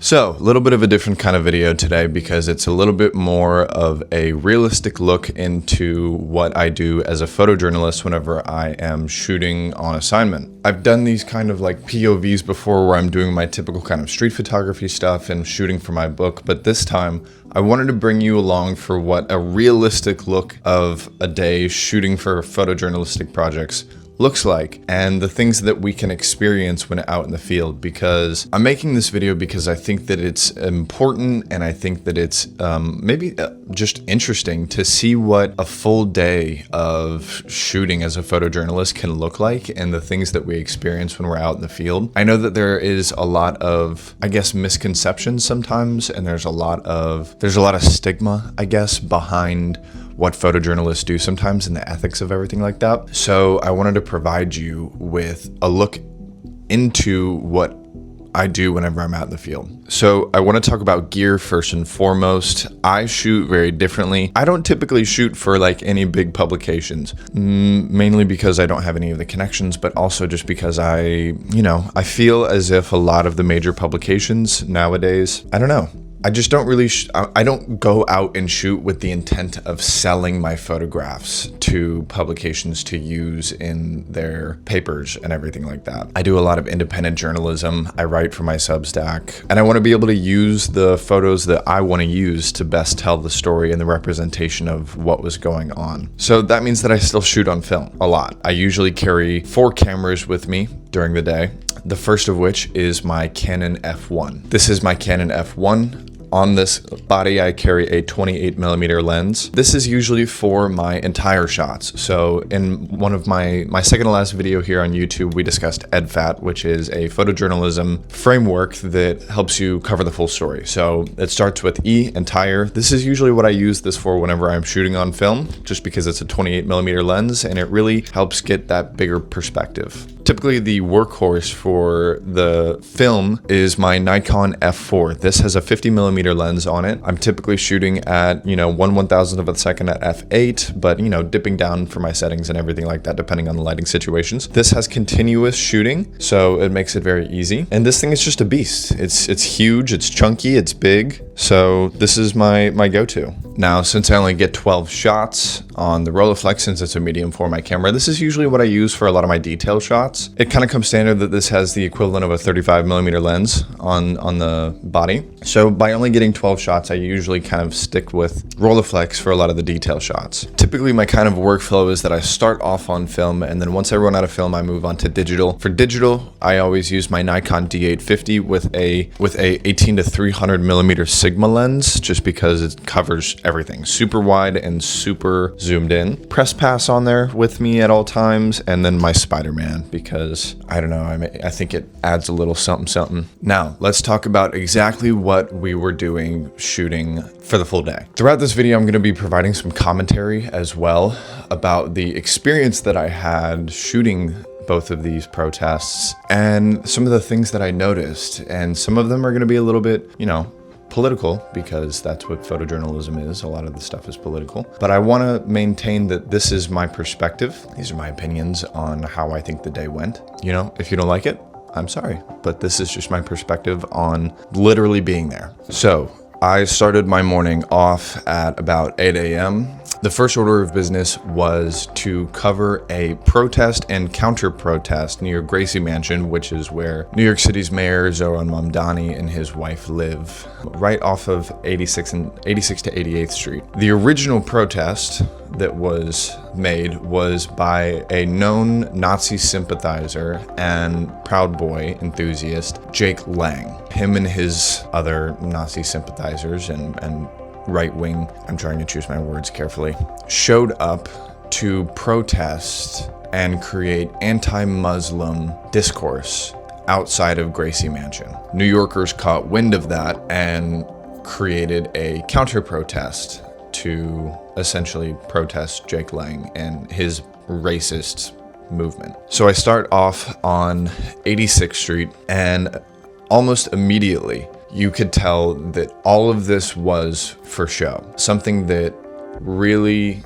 So, a little bit of a different kind of video today because it's a little bit more of a realistic look into what I do as a photojournalist whenever I am shooting on assignment. I've done these kind of like POVs before where I'm doing my typical kind of street photography stuff and shooting for my book, but this time I wanted to bring you along for what a realistic look of a day shooting for photojournalistic projects looks like and the things that we can experience when out in the field, because I'm making this video because I think that it's important and I think that it's maybe just interesting to see what a full day of shooting as a photojournalist can look like and the things that we experience when we're out in the field. I know that there is a lot of, I guess, misconceptions sometimes, and there's a lot of stigma, I guess, behind what photojournalists do sometimes and the ethics of everything like that. So I wanted to provide you with a look into what I do whenever I'm out in the field. So I want to talk about gear first and foremost. I shoot very differently. I don't typically shoot for like any big publications, mainly because I don't have any of the connections, but also just because I feel as if a lot of the major publications nowadays, I don't know, I just don't really, I don't go out and shoot with the intent of selling my photographs to publications to use in their papers and everything like that. I do a lot of independent journalism. I write for my Substack, and I want to be able to use the photos that I want to use to best tell the story and the representation of what was going on. So that means that I still shoot on film a lot. I usually carry 4 cameras with me during the day. The first of which is my Canon F1. This is my Canon F1. On this body, I carry a 28mm lens. This is usually for my entire shots. So in one of my second to last video here on YouTube, we discussed EDFAT, which is a photojournalism framework that helps you cover the full story. So it starts with E, entire. This is usually what I use this for whenever I'm shooting on film, just because it's a 28mm lens and it really helps get that bigger perspective. Typically, the workhorse for the film is my Nikon F4. This has a 50mm lens on it. I'm typically shooting at, 1/1000th of a second at f8, but, dipping down for my settings and everything like that, depending on the lighting situations. This has continuous shooting, so it makes it very easy. And this thing is just a beast. It's huge, it's chunky, it's big. So this is my go-to. Now, since I only get 12 shots on the Rolleiflex, since it's a medium format camera, this is usually what I use for a lot of my detail shots. It kind of comes standard that this has the equivalent of a 35mm lens on the body. So by only getting 12 shots, I usually kind of stick with Rolleiflex for a lot of the detail shots. Typically, my kind of workflow is that I start off on film, and then once I run out of film, I move on to digital. For digital, I always use my Nikon D850 with a 18 to 300mm Sigma lens, just because it covers everything, super wide and super zoomed in. Press pass on there with me at all times, and then my Spider-Man, because I don't know, I think it adds a little something. Now let's talk about exactly what we were doing shooting for the full day. Throughout this video, I'm going to be providing some commentary as well about the experience that I had shooting both of these protests and some of the things that I noticed, and some of them are going to be a little bit, political, because that's what photojournalism is. A lot of the stuff is political, but I want to maintain that this is my perspective. These are my opinions on how I think the day went. If you don't like it, I'm sorry, but this is just my perspective on literally being there. So I started my morning off at about 8 a.m. The first order of business was to cover a protest and counter-protest near Gracie Mansion, which is where New York City's Mayor Zohran Mamdani and his wife live, right off of 86 to 88th Street. The original protest that was made was by a known Nazi sympathizer and Proud Boy enthusiast, Jake Lang. Him and his other Nazi sympathizers and right-wing, I'm trying to choose my words carefully, showed up to protest and create anti-Muslim discourse outside of Gracie Mansion. New Yorkers caught wind of that and created a counter-protest to essentially protest Jake Lang and his racist movement. So I start off on 86th Street, and almost immediately you could tell that all of this was for show. Something that really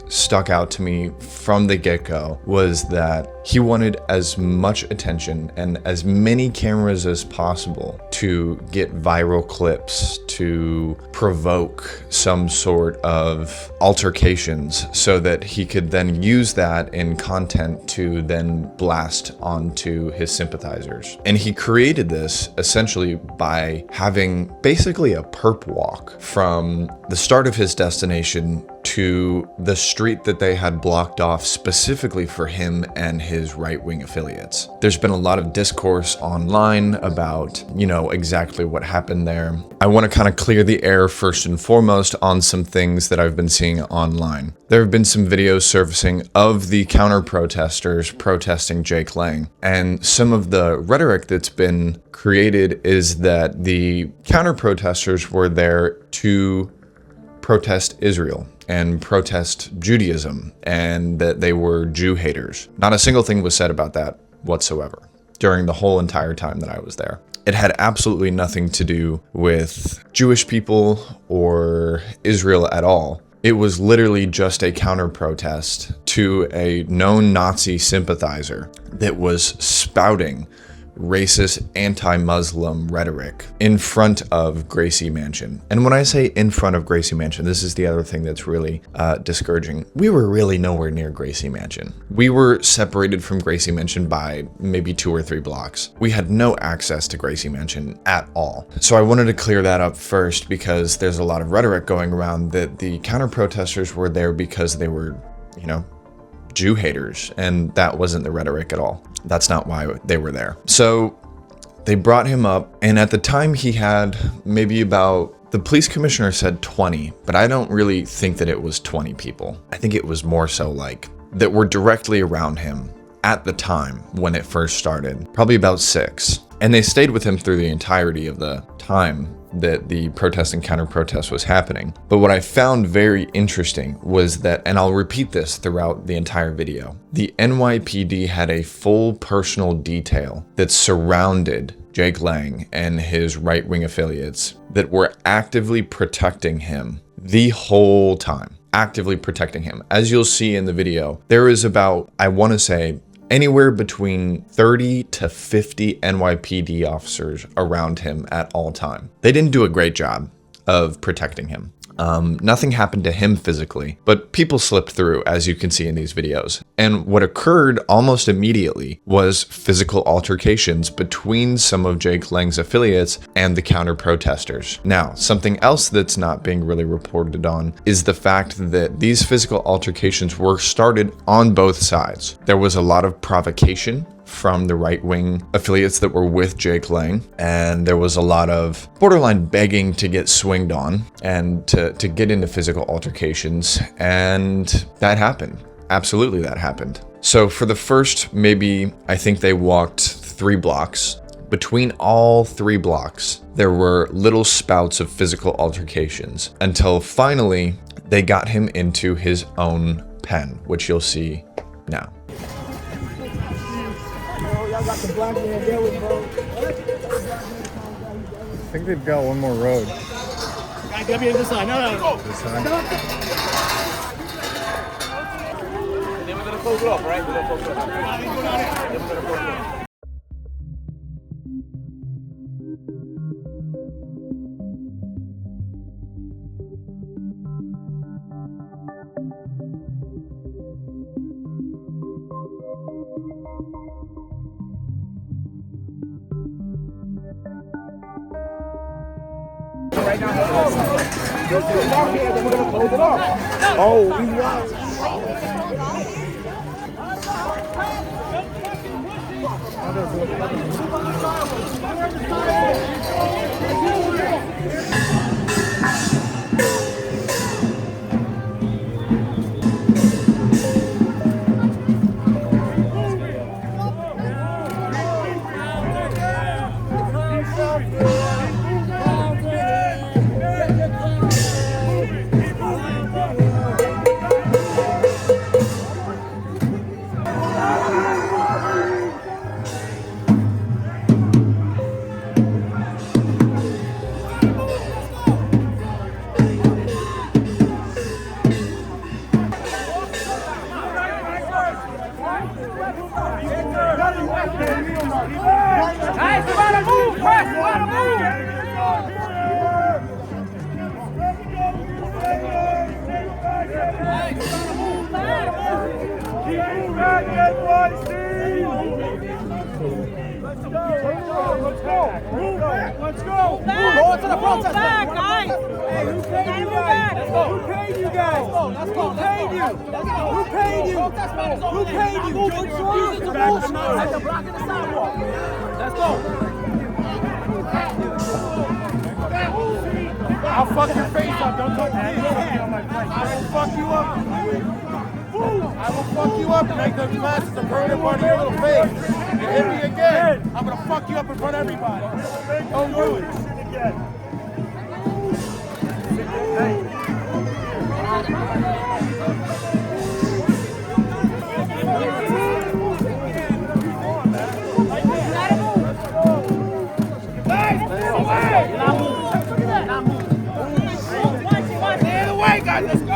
stuck out to me from the get-go was that He wanted as much attention and as many cameras as possible to get viral clips, to provoke some sort of altercations so that he could then use that in content to then blast onto his sympathizers. And he created this essentially by having basically a perp walk from the start of his destination to the street that they had blocked off specifically for him and his right-wing affiliates. There's been a lot of discourse online about, exactly what happened there. I want to kind of clear the air first and foremost on some things that I've been seeing online. There have been some videos surfacing of the counter-protesters protesting Jake Lang, and some of the rhetoric that's been created is that the counter-protesters were there to protest Israel and protest Judaism, and that they were Jew haters. Not a single thing was said about that whatsoever during the whole entire time that I was there. It had absolutely nothing to do with Jewish people or Israel at all. It was literally just a counter-protest to a known Nazi sympathizer that was spouting racist, anti-Muslim rhetoric in front of Gracie Mansion. And when I say in front of Gracie Mansion, this is the other thing that's really discouraging. We were really nowhere near Gracie Mansion. We were separated from Gracie Mansion by maybe 2 or 3 blocks. We had no access to Gracie Mansion at all. So I wanted to clear that up first because there's a lot of rhetoric going around that the counter-protesters were there because they were, Jew haters, and that wasn't the rhetoric at all. That's not why they were there. So they brought him up, and at the time he had maybe about, the police commissioner said 20, but I don't really think that it was 20 people. I think it was more so like that were directly around him at the time when it first started, probably about 6. And they stayed with him through the entirety of the time that the protest and counter-protest was happening. But what I found very interesting was that, and I'll repeat this throughout the entire video, the NYPD had a full personal detail that surrounded Jake Lang and his right-wing affiliates that were actively protecting him the whole time. Actively protecting him. As you'll see in the video, there is about, I want to say, anywhere between 30 to 50 NYPD officers around him at all time. They didn't do a great job of protecting him. Nothing happened to him physically, but people slipped through, as you can see in these videos. And what occurred almost immediately was physical altercations between some of Jake Lang's affiliates and the counter-protesters. Now, something else that's not being really reported on is the fact that these physical altercations were started on both sides. There was a lot of provocation from the right-wing affiliates that were with Jake Lang, and there was a lot of borderline begging to get swinged on and to get into physical altercations, and that happened. Absolutely, that happened. So for the first, maybe, I think they walked 3 blocks. Between all 3 blocks, there were little spouts of physical altercations until finally they got him into his own pen, which you'll see now. Got the black man there with bro. I think they've got one more road. I gotta be on this side. No. This side. And then we're gonna close it off, right? We're gonna close it off. Right now, we're gonna close it off. Oh, we move back, guys. Hey, who paid you guys? Who paid you guys? Who paid you? Who paid you? Who paid you? George Soros? At the block of the sidewalk. Let's go. I'll fuck your face up. Don't touch me. I will fuck you up. I will fuck you up and make those glasses a permanent part of your little face. You hit me again, I'm gonna fuck you up in front of everybody. Don't do it. Stay away, guys. Let's go.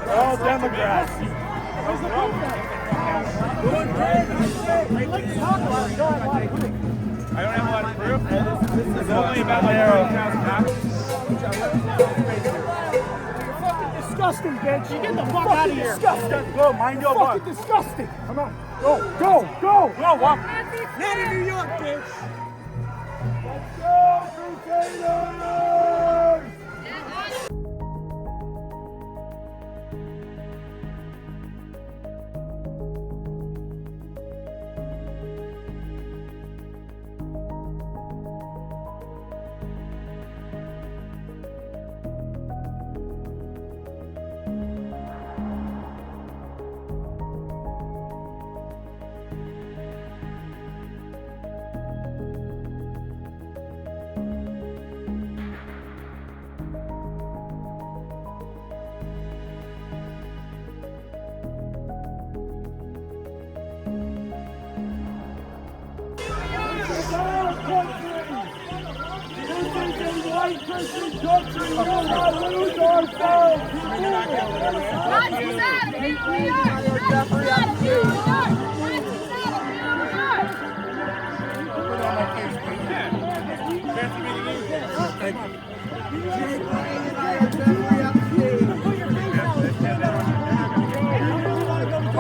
All Democrats. I don't have a lot of proof. This is only about like 1,000 Disgusting, bitch. You get the fuck out of here. Disgusting. Go, mind your butt. Fucking disgusting. Come on. Go. Go, walk. Not in New York, bitch. Let's go, Crusaders! White Christian country, we will not lose ourselves. Not New York.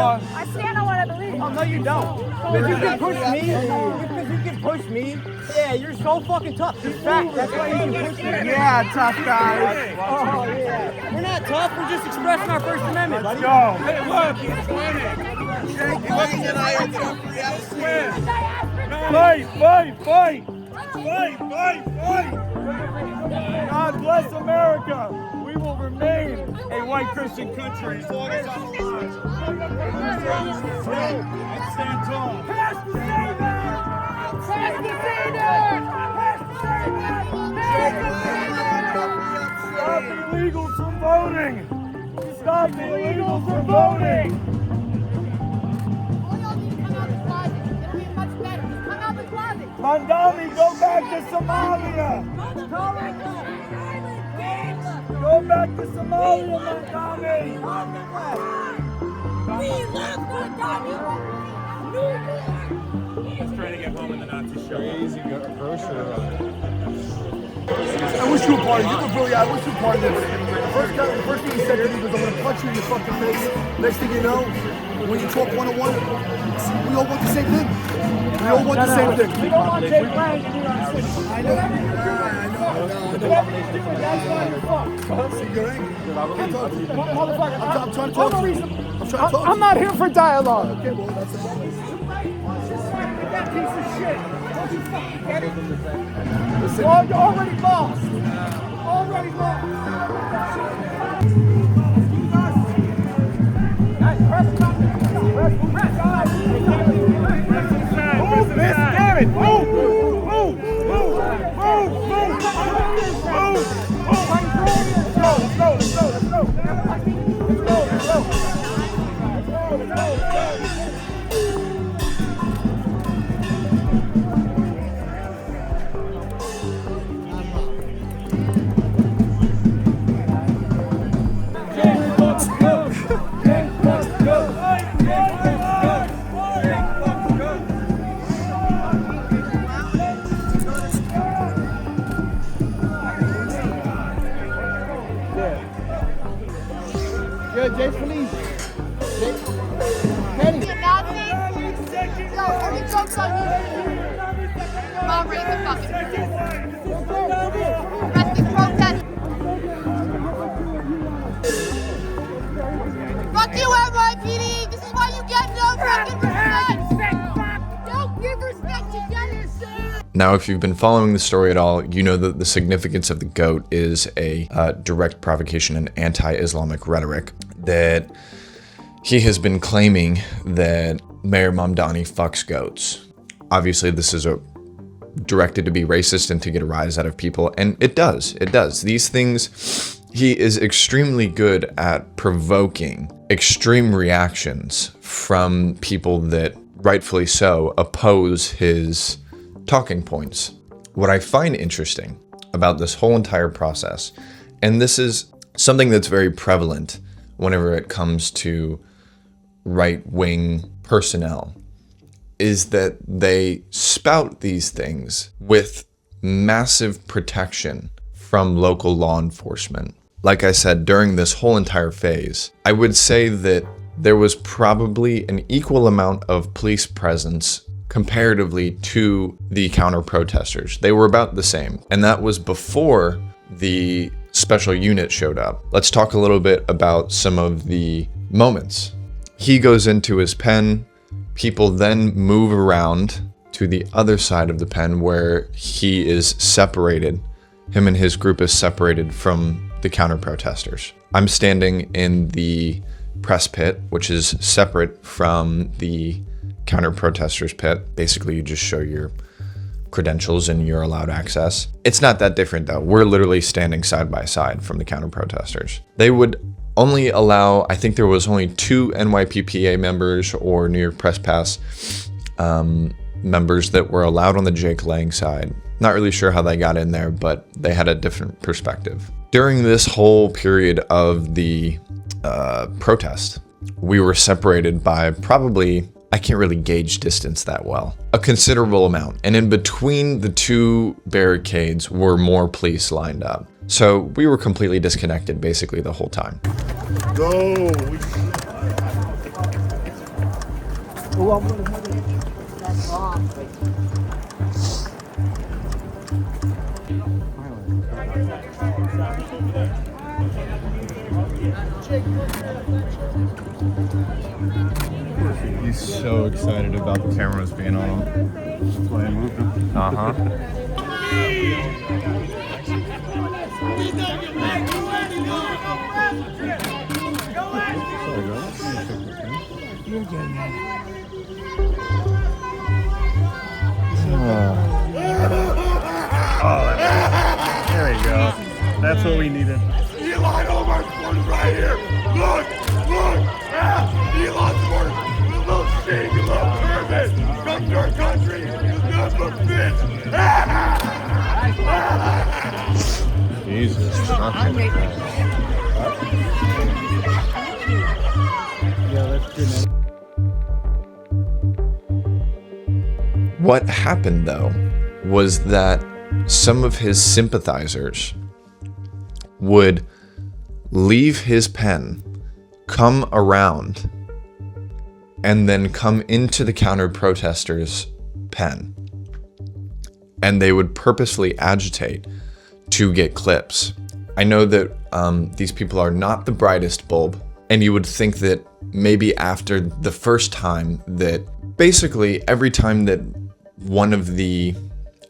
I stand on what I believe. Oh, no, you don't. Because you can push me. Because you can push me. Yeah, you're so fucking tough. It's fact. That's why you can push me. Yeah, tough guys. Oh, yeah. We're not tough. We're just expressing our First Amendment, buddy. Go. Hey, look, he's winning. Fight. God bless America. We will remain a white Christian country as long as I'm alive. And stand tall. Pass the savior! Pass the Stop the illegals from voting! Stop the illegals from voting! All y'all need to come out of the closet. It'll be much better. Just come out the closet. Mandami, go back to Somalia! Go back to Somalia, Mandami! We love Mandami! New York! He's trying to get home in the Nazi show. Crazy grocery run. I wish you were part of it. You were really, I wish you were part of this. The first thing he said to me was, I'm going to punch you in your fucking face. Next thing you know, when you talk one-on-one, we all want the same thing. We all want the same thing. We don't want Jake Lang to be on the city. I know. Whatever you're doing, that's why you're fucked. See, you're angry. Can't talk to you. Motherfucker, I'm trying to talk to you. I'm trying to talk to you. I'm not here for dialogue. Okay, well, that's it. That piece of shit. Don't you fucking get it? Listen. Oh, you already lost. Already lost. Guys, press it up. Press. Move, miss, damn it! Move! Let's go. I'll raise the fucking arresting protest. Fuck you, NYPD. This is why you get no fucking respect. Don't give respect to Dennis. Now, if you've been following the story at all, you know that the significance of the goat is a direct provocation and anti-Islamic rhetoric that he has been claiming that Mayor Mamdani fucks goats. Obviously, this is directed to be racist and to get a rise out of people, and it does. These things, he is extremely good at provoking extreme reactions from people that, rightfully so, oppose his talking points. What I find interesting about this whole entire process, and this is something that's very prevalent whenever it comes to right-wing personnel, is that they spout these things with massive protection from local law enforcement. Like I said, during this whole entire phase, I would say that there was probably an equal amount of police presence comparatively to the counter-protesters. They were about the same, and that was before the special unit showed up. Let's talk a little bit about some of the moments. He goes into his pen, people then move around to the other side of the pen where he is separated. Him and his group is separated from the counter-protesters. I'm standing in the press pit, which is separate from the counter-protesters pit. Basically, you just show your credentials and you're allowed access. It's not that different though. We're literally standing side by side from the counter-protesters. They would only allow, I think there was only 2 NYPPA members or New York Press Pass members that were allowed on the Jake Lang side. Not really sure how they got in there, but they had a different perspective. During this whole period of the protest, we were separated by probably, I can't really gauge distance that well, a considerable amount. And in between the 2 barricades were more police lined up. So we were completely disconnected basically the whole time. Go. He's so excited about the cameras being on him. That's why I moved him. There you go. That's what we needed. Elon Omar's one right here. Look. Elon's one. Little shady little pervert. Come to our country. You dumb bitch. Jesus. What happened though was that some of his sympathizers would leave his pen, come around, and then come into the counter-protesters' pen. And they would purposely agitate to get clips. I know that these people are not the brightest bulb, and you would think that maybe after the first time that basically every time that one of the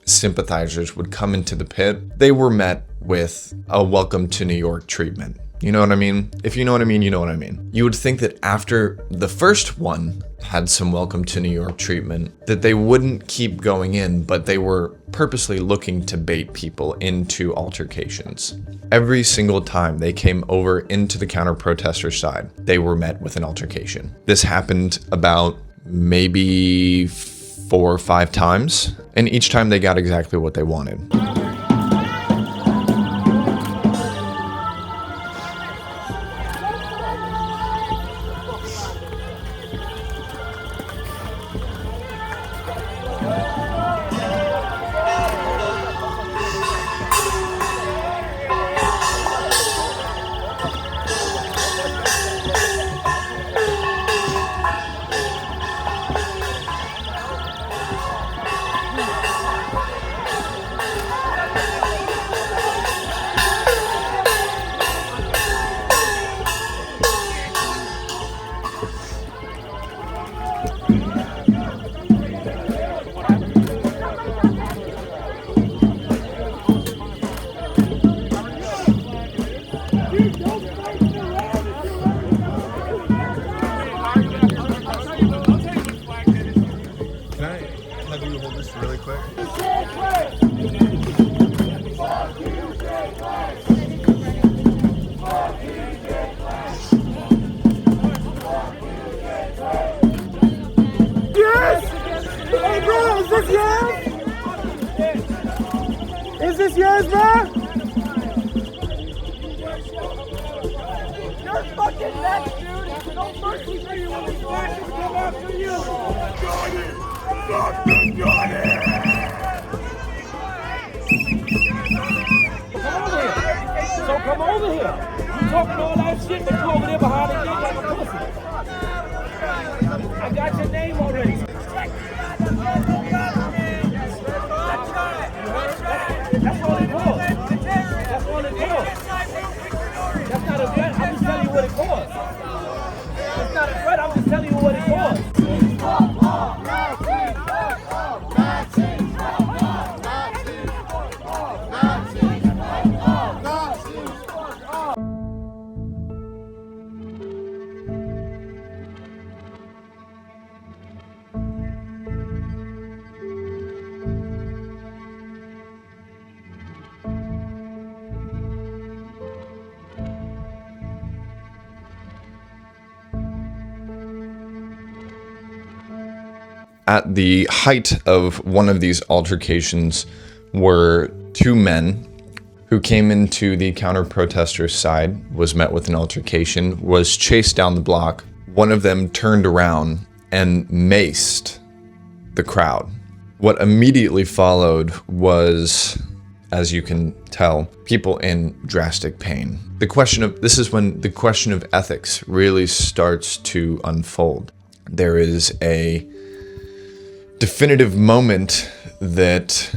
sympathizers would come into the pit, they were met with a welcome to New York treatment. You know what I mean? If you know what I mean, you know what I mean. You would think that after the first one had some welcome to New York treatment, that they wouldn't keep going in, but they were purposely looking to bait people into altercations. Every single time they came over into the counter-protester side, they were met with an altercation. This happened about maybe 4 or 5 times, and each time they got exactly what they wanted. really quick? Yes! Hey, bro, is this yours? Is this yours, bro? You're fucking next, dude. No mercy for you when we flash and come after you. Johnny! Fucking Johnny! So come over here. You talking all that shit, but you over there behind the gate like a pussy. I got your name already. That's all it was. That's all it was. That's not a threat. I'm just telling you what it was. It's not a threat. I'm just telling you what it was. At the height of one of these altercations were two men who came into the counter-protesters' side, was met with an altercation, was chased down the block. One of them turned around and maced the crowd. What immediately followed was, as you can tell, people in drastic pain. This is when the question of ethics really starts to unfold. There is a definitive moment that,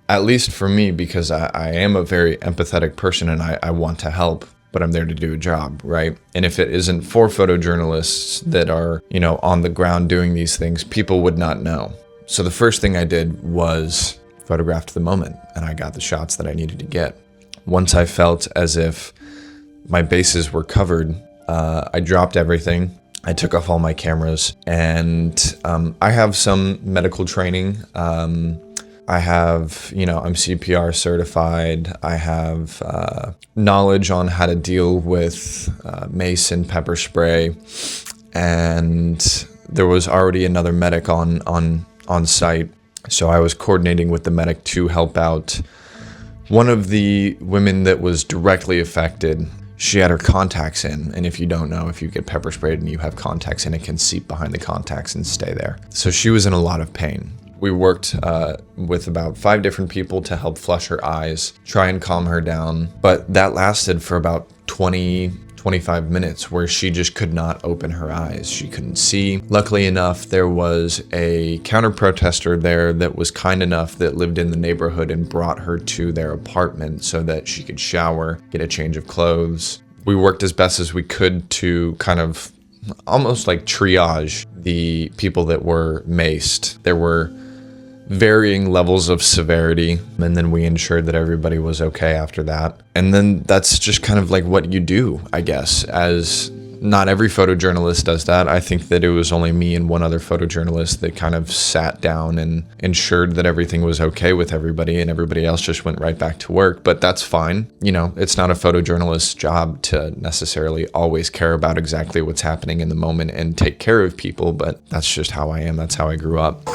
at least for me, because I am a very empathetic person and I want to help, but I'm there to do a job, right? And if it isn't for photojournalists that are, you know, on the ground doing these things, people would not know. So the first thing I did was photographed the moment, and I got the shots that I needed to get. Once I felt as if my bases were covered, I dropped everything. I took off all my cameras, and I have some medical training. I have, I'm CPR certified. I have knowledge on how to deal with mace and pepper spray, and there was already another medic on site, so I was coordinating with the medic to help out one of the women that was directly affected. She had her contacts in, and if you don't know, if you get pepper sprayed and you have contacts in, it can seep behind the contacts and stay there. So she was in a lot of pain. We worked with about 5 different people to help flush her eyes, try and calm her down, but that lasted for about 25 minutes where she just could not open her eyes. She couldn't see. Luckily enough, there was a counter-protester there that was kind enough that lived in the neighborhood and brought her to their apartment so that she could shower, get a change of clothes. We worked as best as we could to kind of almost like triage the people that were maced. There were varying levels of severity, and then we ensured that everybody was okay after that. And then that's just kind of like what you do, I guess, as not every photojournalist does that. I think that it was only me and one other photojournalist that kind of sat down and ensured that everything was okay with everybody, and everybody else just went right back to work. But that's fine. It's not a photojournalist's job to necessarily always care about exactly what's happening in the moment and take care of people, but that's just how I am. That's how I grew up.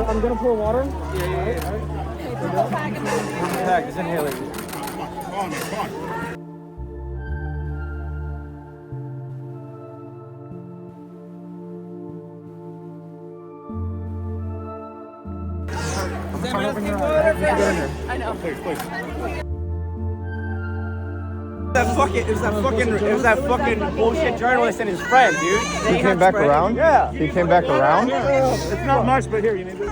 I'm gonna pour water. Yeah. Bag, it's inhaler. I know. Please. It was that fucking bullshit journalist and his friend, dude. He came back around? Yeah. He came back around? It's not much, but here, you need this.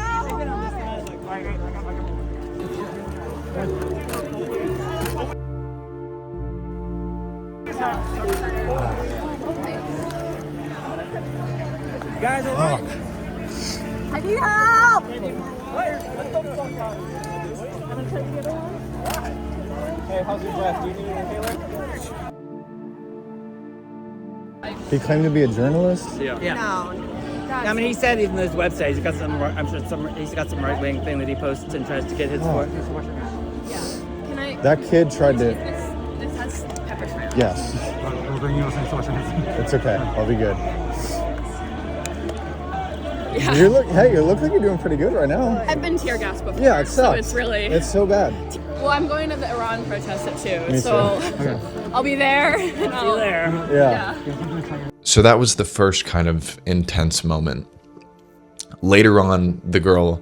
Guys, I need help! hey, how's your breath? Do you need an inhaler? He claimed to be a journalist? Yeah. No. I mean, he said even on his website, he's got some. I'm sure he's got some right-wing thing that he posts and tries to get his support. Can I? That kid tried to... This has pepper spray. Yes. It's okay. I'll be good. Yeah. You look like you're doing pretty good right now. I've been tear gassed before. Yeah, it sucks. So it's really. It's so bad. Well, I'm going to the Iran protest at 2, Me so too. I'll be there. And I'll, Yeah. So that was the first kind of intense moment. Later on, the girl,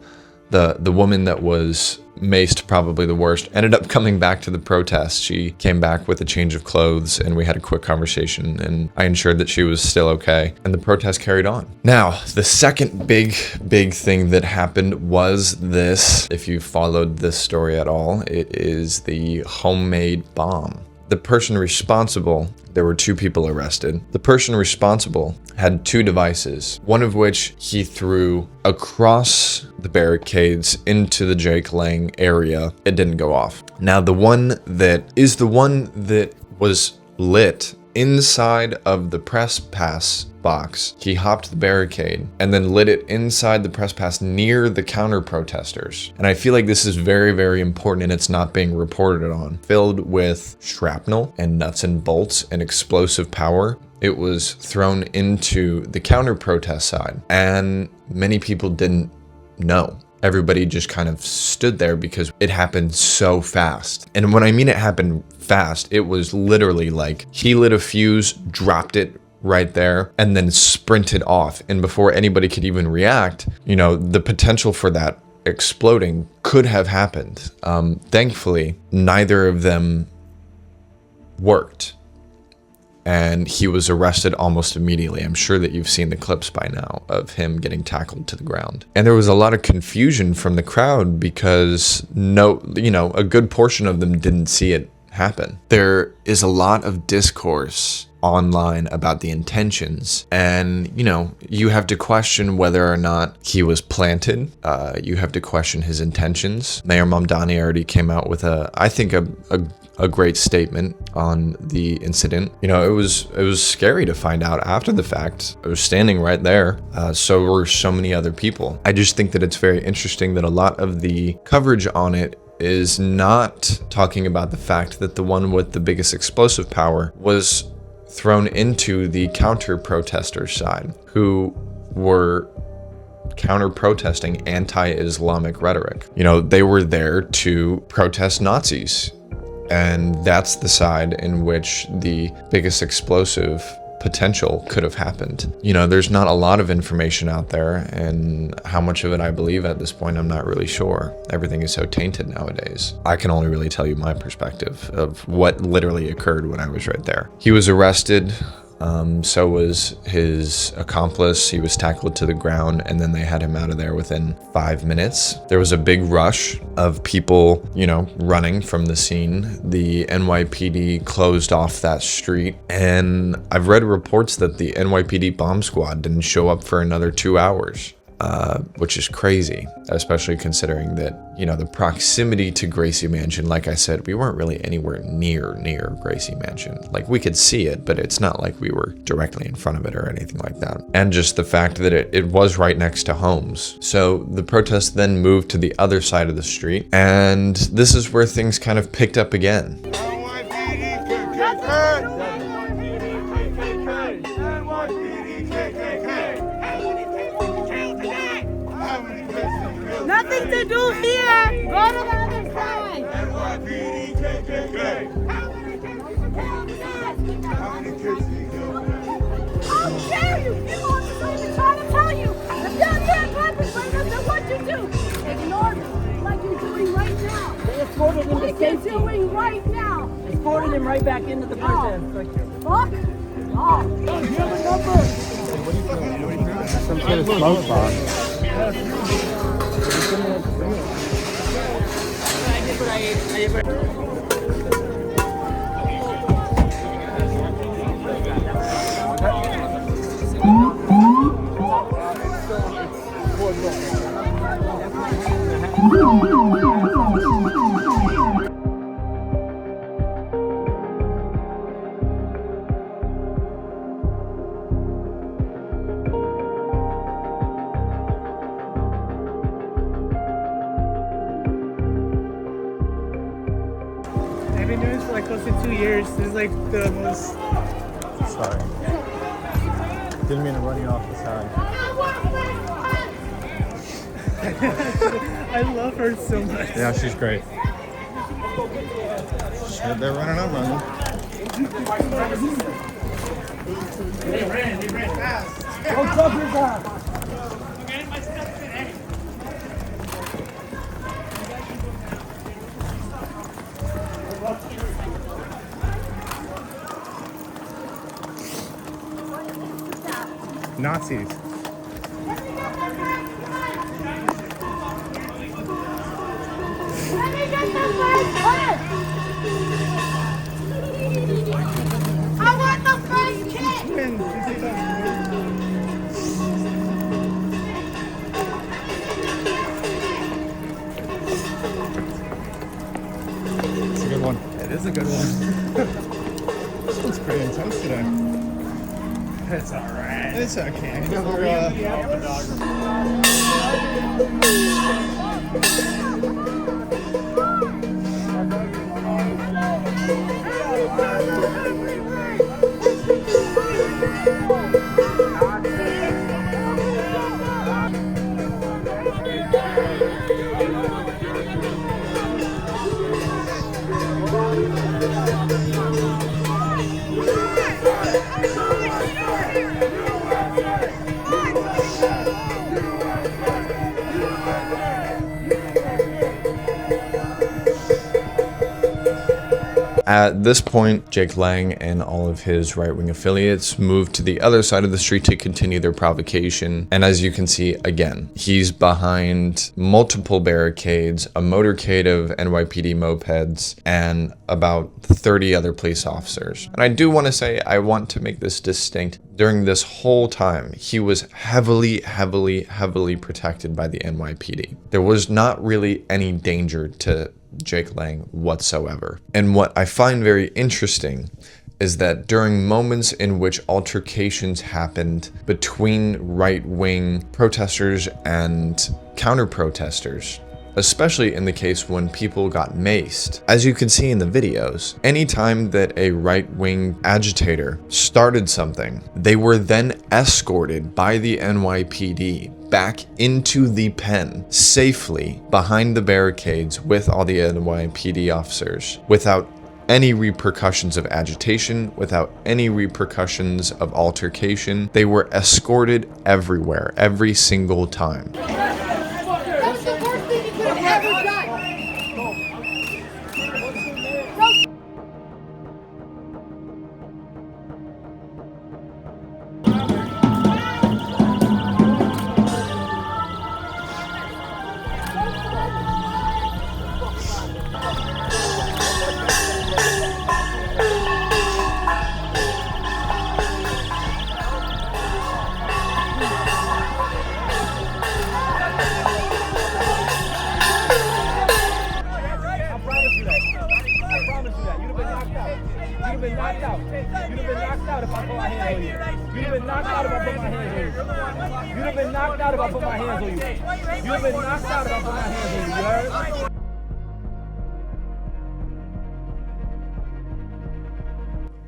the woman that was maced, probably the worst, ended up coming back to the protest. She came back with a change of clothes and we had a quick conversation and I ensured that she was still okay and the protest carried on. Now, the second big thing that happened was this. If you followed this story at all, it is the homemade bomb. The person responsible, there were 2 people arrested. The person responsible had 2 devices, one of which he threw across the barricades into the Jake Lang area. It didn't go off. Now, the one that was lit inside of the press pass box, he hopped the barricade and then lit it inside the press pass near the counter protesters. And I feel like this is very, very important and it's not being reported on. Filled with shrapnel and nuts and bolts and explosive power. It was thrown into the counter protest side and many people didn't know. Everybody just kind of stood there because it happened so fast. And when I mean it happened fast, it was literally like he lit a fuse, dropped it right there, and then sprinted off. And before anybody could even react, you know, the potential for that exploding could have happened. Thankfully, neither of them worked. And he was arrested almost immediately. I'm sure that you've seen the clips by now of him getting tackled to the ground. And there was a lot of confusion from the crowd because a good portion of them didn't see it happen. There is a lot of discourse online about the intentions and you have to question whether or not he was planted. You have to question his intentions. Mayor Mamdani already came out with I think a great statement on the incident. It was scary to find out after the fact. I was standing right there. So were so many other people. I just think that it's very interesting that a lot of the coverage on it is not talking about the fact that the one with the biggest explosive power was thrown into the counter protesters side, who were counter protesting anti-Islamic rhetoric. They were there to protest Nazis. And that's the side in which the biggest explosive potential could have happened. There's not a lot of information out there, and how much of it I believe at this point, I'm not really sure. Everything is so tainted nowadays. I can only really tell you my perspective of what literally occurred when I was right there. He was arrested. So was his accomplice. He was tackled to the ground and then they had him out of there within 5 minutes. There was a big rush of people, running from the scene. The NYPD closed off that street, and I've read reports that the NYPD bomb squad didn't show up for another 2 hours. Which is crazy, especially considering that, the proximity to Gracie Mansion, like I said, we weren't really anywhere near Gracie Mansion. Like, we could see it, but it's not like we were directly in front of it or anything like that. And just the fact that it was right next to homes. So the protest then moved to the other side of the street, and this is where things kind of picked up again. Nothing to do here. Go to the other side. How dare you? People are even trying to tell you. If you're there on purpose, then what you do? Ignore me. escorted him What to are you safety. doing right now? Escorted him right back into the prison. Fuck off. Some sort of smoke bomb. I've been doing this for like close to 2 years. This is like the most. Sorry. Didn't mean to run you off the side. I love her so much. Yeah, she's great. Shit, they're running up on you. They ran fast. Don't drop your gun. Nazis. Let me get the first hit. I want the first hit. It's a good one. It is a good one. This one's pretty intense today. It's alright. It's okay. Another, At this point, Jake Lang and all of his right-wing affiliates moved to the other side of the street to continue their provocation. And as you can see, again, he's behind multiple barricades, a motorcade of NYPD mopeds, and about 30 other police officers. And I do want to say, I want to make this distinct. During this whole time, he was heavily protected by the NYPD. There was not really any danger to Jake Lang whatsoever. And what I find very interesting is that during moments in which altercations happened between right-wing protesters and counter-protesters, especially in the case when people got maced. As you can see in the videos, anytime that a right-wing agitator started something, they were then escorted by the NYPD back into the pen safely behind the barricades with all the NYPD officers without any repercussions of agitation, without any repercussions of altercation. They were escorted everywhere, every single time. That's the worst thing you could have ever done.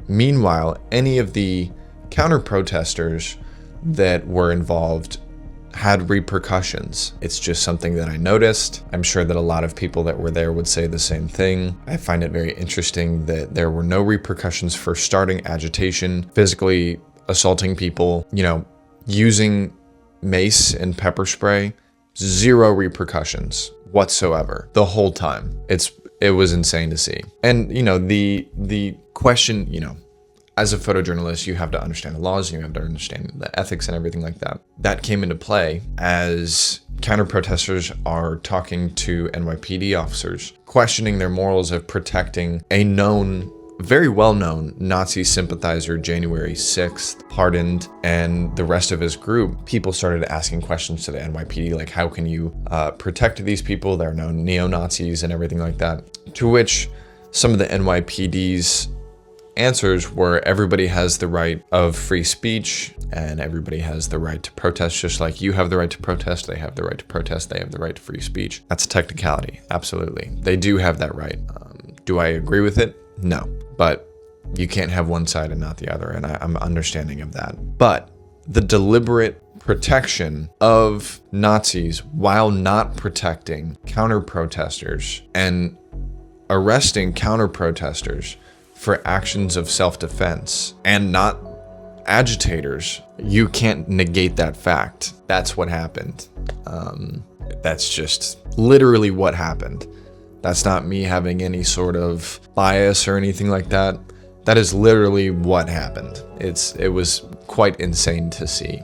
Meanwhile, any of the counter-protesters that were involved had repercussions. It's just something that I noticed. I'm sure that a lot of people that were there would say the same thing. I find it very interesting that there were no repercussions for starting agitation, physically assaulting people, using mace and pepper spray. Zero repercussions whatsoever the whole time. It's it was insane to see. And, you know, the question, you know, as a photojournalist, you have to understand the laws, you have to understand the ethics and everything like that. That came into play as counter-protesters are talking to NYPD officers, questioning their morals of protecting a known, very well-known Nazi sympathizer, January 6th, pardoned, and the rest of his group. People started asking questions to the NYPD, like, how can you protect these people? They're known neo-Nazis and everything like that. To which some of the NYPD's answers were, everybody has the right of free speech and everybody has the right to protest, just like you have the right to protest, they have the right to protest, they have the right to free speech. That's a technicality, absolutely. They do have that right. Do I agree with it? No, but you can't have one side and not the other, and I'm understanding of that. But the deliberate protection of Nazis while not protecting counter-protesters and arresting counter-protesters for actions of self-defense and not agitators, you can't negate that fact. That's what happened. That's just literally what happened. That's not me having any sort of bias or anything like that. That is literally what happened. It was quite insane to see.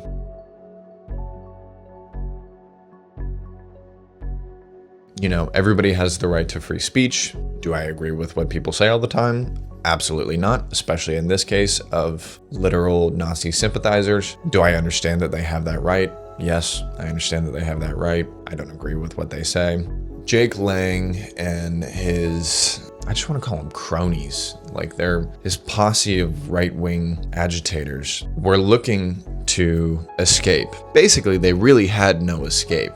You know, everybody has the right to free speech. Do I agree with what people say all the time? Absolutely not, especially in this case of literal Nazi sympathizers. Do I understand that they have that right? Yes, I understand that they have that right. I don't agree with what they say. Jake Lang and his, I just want to call them cronies, like his posse of right-wing agitators were looking to escape. Basically, they really had no escape.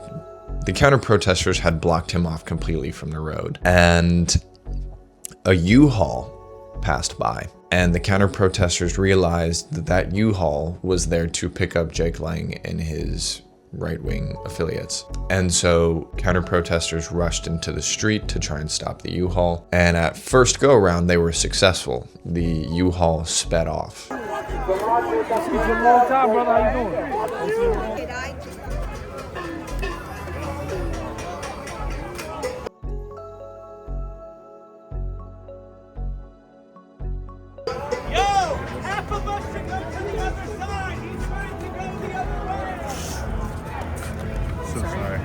The counter-protesters had blocked him off completely from the road, and a U-Haul passed by, and the counter-protesters realized that that U-Haul was there to pick up Jake Lang and his right-wing affiliates. And so counter-protesters rushed into the street to try and stop the U-Haul, and at first go-around they were successful. The U-Haul sped off. So sorry.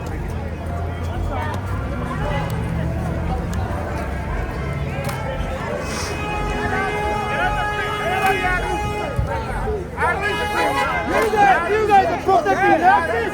You guys are protecting Nazis.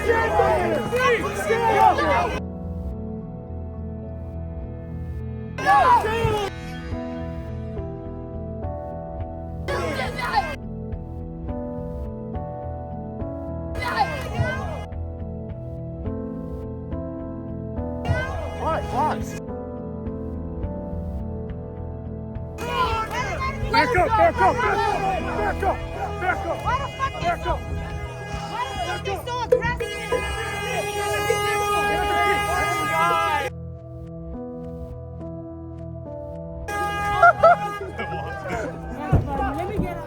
Back up, back up, back up, back up, back up. Why the fuck is so? Why the fuck is so aggressive? Let me get out.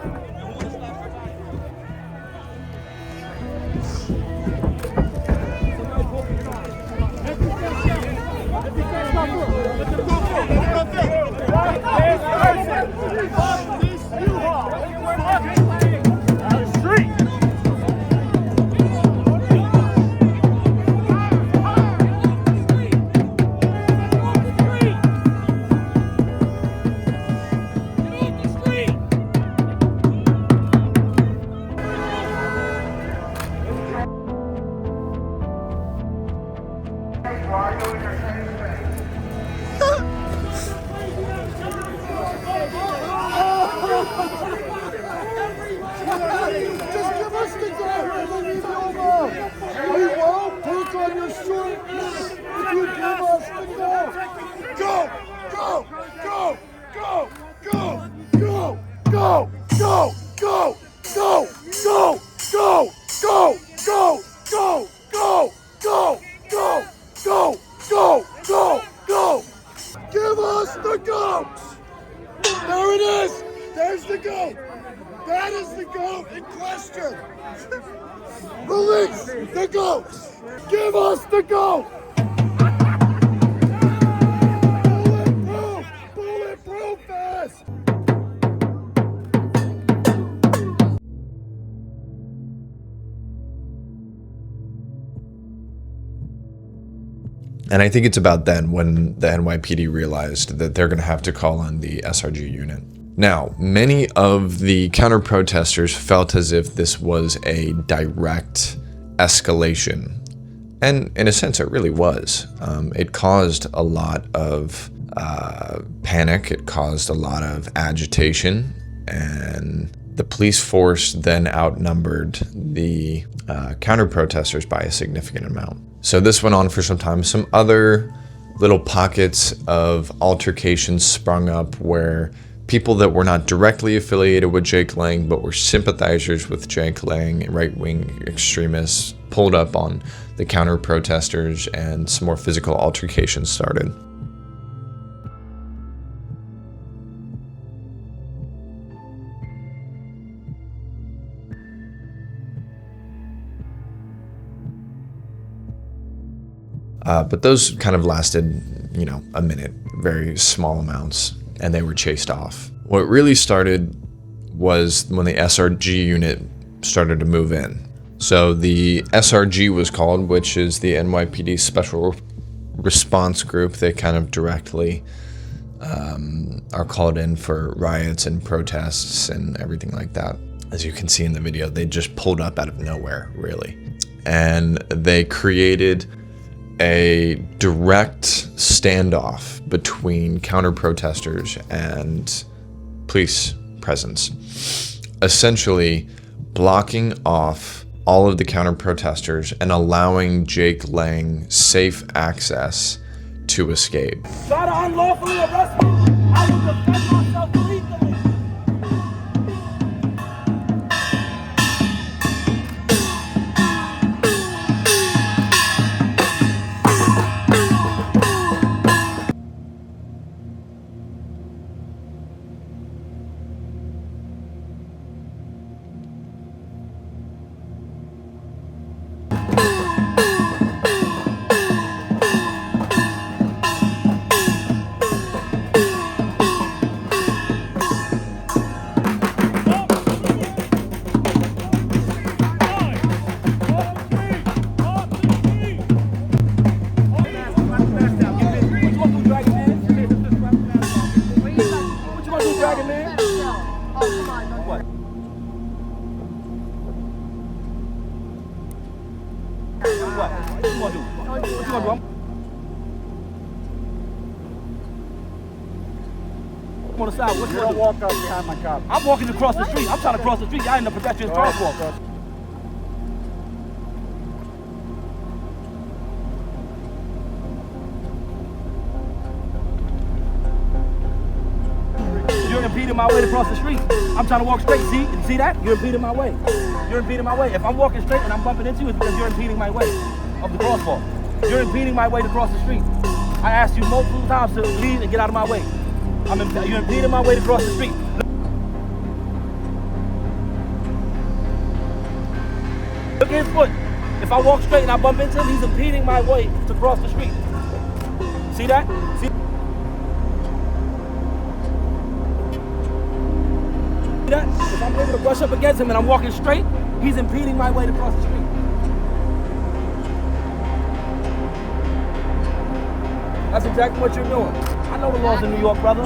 Give us the goat! There it is! There's the goat! That is the goat in question! Release the goat! Give us the goat! And I think it's about then when the NYPD realized that they're going to have to call on the SRG unit. Now, many of the counter-protesters felt as if this was a direct escalation. And in a sense, it really was. It caused a lot of panic. It caused a lot of agitation. And the police force then outnumbered the counter-protesters by a significant amount. So this went on for some time. Some other little pockets of altercations sprung up where people that were not directly affiliated with Jake Lang but were sympathizers with Jake Lang, right-wing extremists, pulled up on the counter-protesters and some more physical altercations started. But those kind of lasted, a minute, very small amounts, and they were chased off. What really started was when the SRG unit started to move in. So the SRG was called, which is the NYPD Special Response Group. They kind of directly are called in for riots and protests and everything like that. As you can see in the video, they just pulled up out of nowhere, really. And they created a direct standoff between counter-protesters and police presence, essentially blocking off all of the counter-protesters and allowing Jake Lang safe access to escape. Try to unlawfully arrest me. I will defend myself legally. On the side, what you don't walk up behind my car. I'm walking across the street. I'm trying to cross the street. I ain't in the pedestrian crosswalk. You're impeding my way to cross the street. I'm trying to walk straight. See that? You're impeding my way. You're impeding my way. If I'm walking straight and I'm bumping into you, it's because you're impeding my way of the crosswalk. You're impeding my way to cross the street. I asked you multiple times to leave and get out of my way. You're impeding my way to cross the street. Look at his foot. If I walk straight and I bump into him, he's impeding my way to cross the street. See that? See that? If I'm able to brush up against him and I'm walking straight, he's impeding my way to cross the street. That's exactly what you're doing. I know the laws in New York, brother.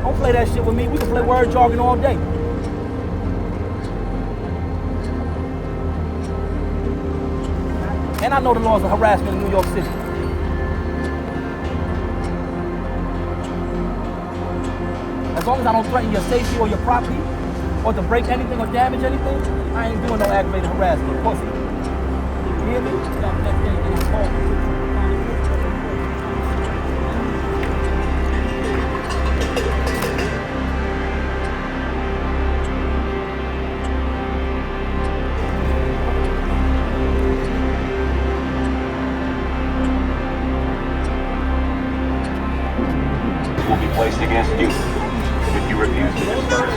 Don't play that shit with me. We can play word jogging all day. And I know the laws of harassment in New York City. As long as I don't threaten your safety or your property, or to break anything or damage anything, I ain't doing no aggravated harassment. Pussy. You hear me? Will be placed against you. If you refuse to disperse,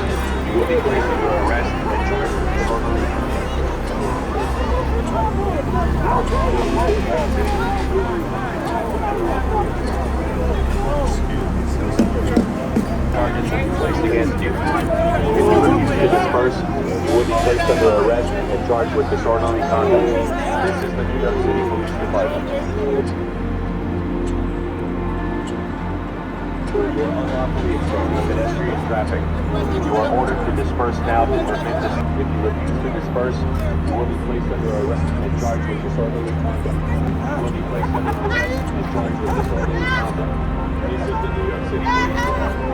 you will be placed under arrest and charged with burglary. Charges will be placed against you. If you refuse to disperse, you will be placed placed under arrest and charged with disorderly conduct. This is the New York City Police Department. You are unlawfully obstructing pedestrian traffic. You are ordered to disperse now to prevent this. If you refuse to disperse, you will be placed under arrest and charged with disorderly conduct. You will be placed under arrest and charged with disorderly conduct. This is the New York City Police Department.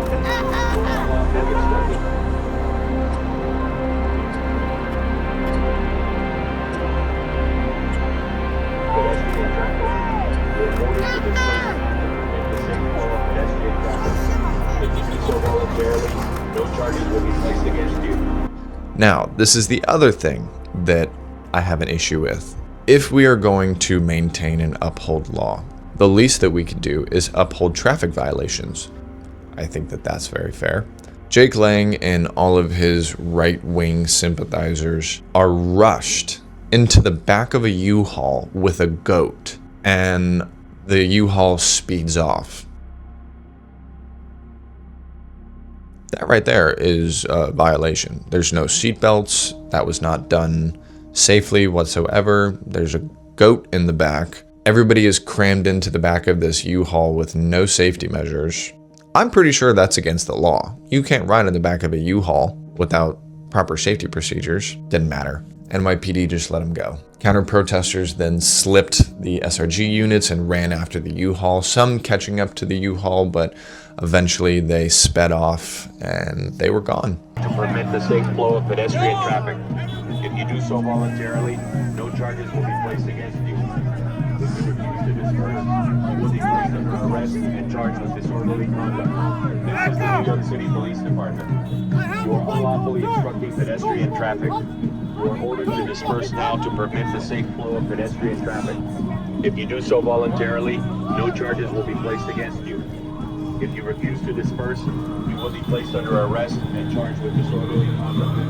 You are unlawfully obstructing. Pedestrian traffic. You are ordered to disperse now to prevent the safe flow of pedestrian traffic. If you do so voluntarily, no charges will be placed against you. Now, this is the other thing that I have an issue with. If we are going to maintain and uphold law, the least that we could do is uphold traffic violations. I think that that's very fair. Jake Lang and all of his right-wing sympathizers are rushed into the back of a U-Haul with a goat, and the U-Haul speeds off. That right there is a violation. There's no seatbelts. That was not done safely whatsoever. There's a goat in the back. Everybody is crammed into the back of this U-Haul with no safety measures. I'm pretty sure that's against the law. You can't ride in the back of a U-Haul without proper safety procedures. Didn't matter. NYPD just let him go. Counter-protesters then slipped the SRG units and ran after the U-Haul, some catching up to the U-Haul, but eventually they sped off and they were gone. To permit the safe flow of pedestrian traffic. If you do so voluntarily, no charges will be placed against you. If you refuse to disperse, you will be placed under arrest and charged with disorderly conduct. This is the New York City Police Department. You are unlawfully obstructing pedestrian traffic. You are ordered to disperse now to prevent the safe flow of pedestrian traffic. If you do so voluntarily, no charges will be placed against you. If you refuse to disperse, you will be placed under arrest and charged with disorderly conduct.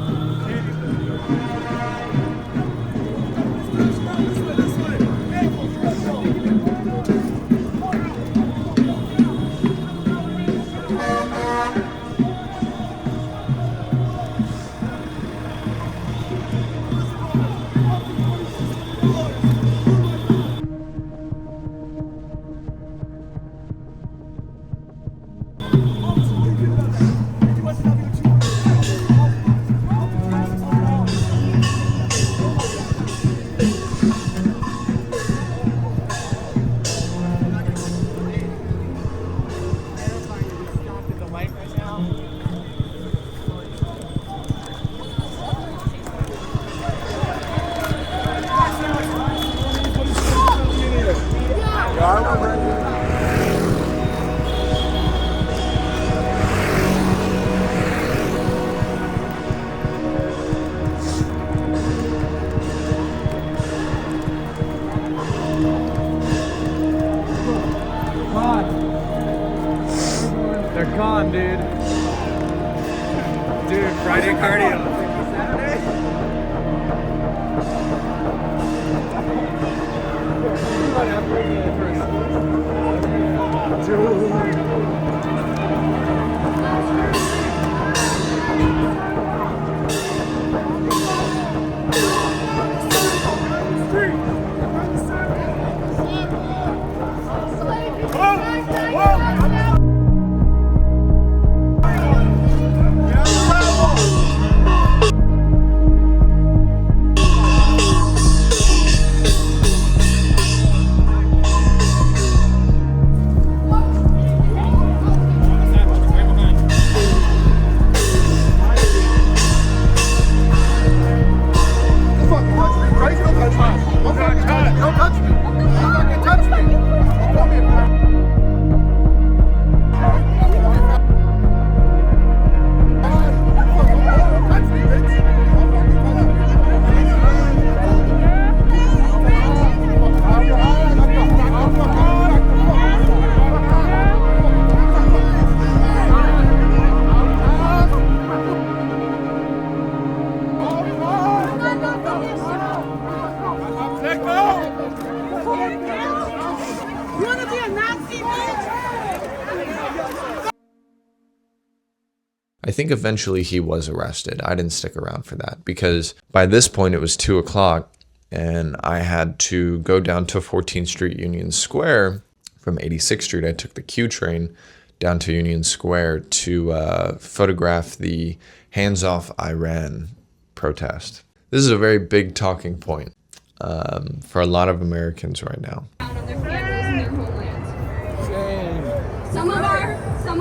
They're gone, dude. Dude, Friday cardio. I think eventually he was arrested. I didn't stick around for that because by this point it was 2 o'clock and I had to go down to 14th Street Union Square from 86th Street. I took the Q train down to Union Square to photograph the Hands Off Iran protest. This is a very big talking point for a lot of Americans right now. On their families and their homelands. Some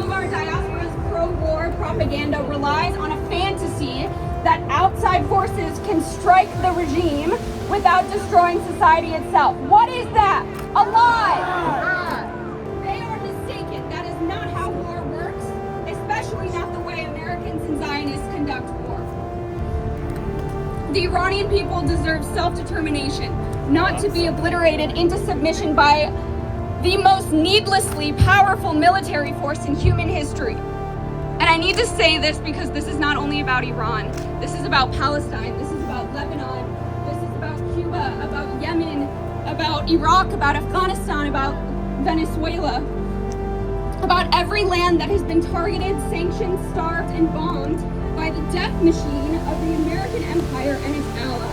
of our diaspora's pro-war propaganda relies on a fantasy that outside forces can strike the regime without destroying society itself. What is that? A lie! They are mistaken. That is not how war works, especially not the way Americans and Zionists conduct war. The Iranian people deserve self-determination, not to be obliterated into submission by the most needlessly powerful military force in human history. And I need to say this because this is not only about Iran. This is about Palestine. This is about Lebanon. This is about Cuba, about Yemen, about Iraq, about Afghanistan, about Venezuela, about every land that has been targeted, sanctioned, starved, and bombed by the death machine of the American empire and its allies.